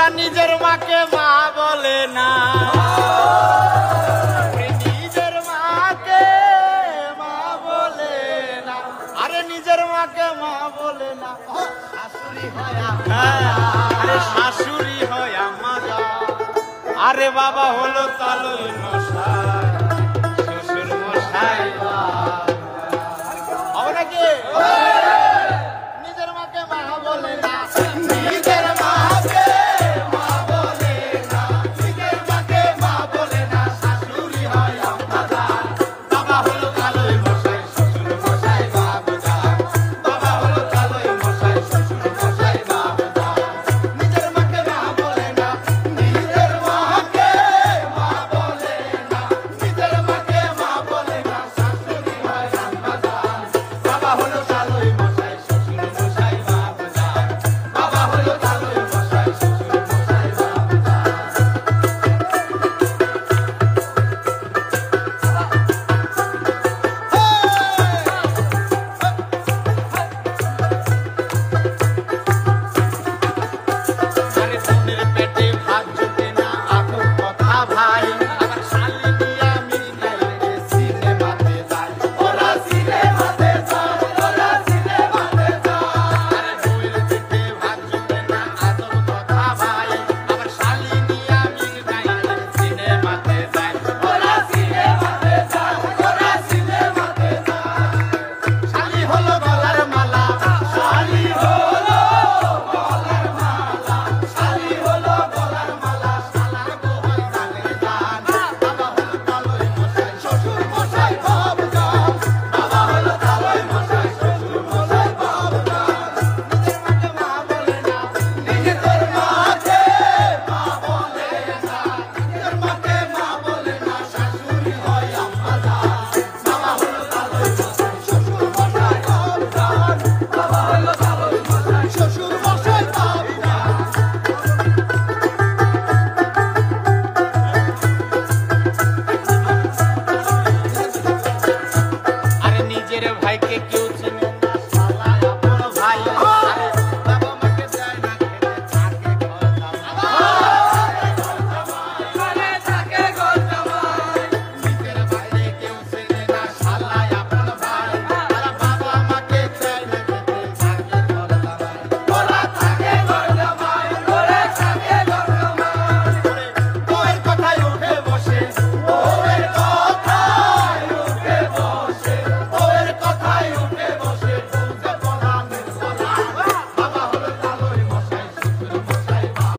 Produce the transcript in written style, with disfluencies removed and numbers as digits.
ওরা নিজের মাকে মা বলে না, নিজের মাকে মা বলে না, আরে নিজের মাকে মা বলে না, শাশুড়ি হয় আরে শাশুড়ি হয় আমারা, আরে বাবা হলো তালই মশাই, শ্বশুর মশাই হবে নাকি? নিজের মাকে মা বলে না, নিজের মাকে মা বলে না, নিজের মাকে মা বলে না, শাশুড়ি হয় আমারা, বাবা হলো তালই মশাই, শ্বশুর মশাই বাবুদা, বাবা হলো তালই মশাই, শ্বশুর মশাই বাবুদা। নিজের মাকে মা বলে না, নিজের মাকে মা বলে না, নিজের মাকে মা বলে না, শাশুড়ি হয় আমারা, বাবা হলো তালই মশাই, শ্বশুর মশাই বাবুদা, বাবা হলো তালই মশাই, শ্বশুর মশাই বাবুদা। আরে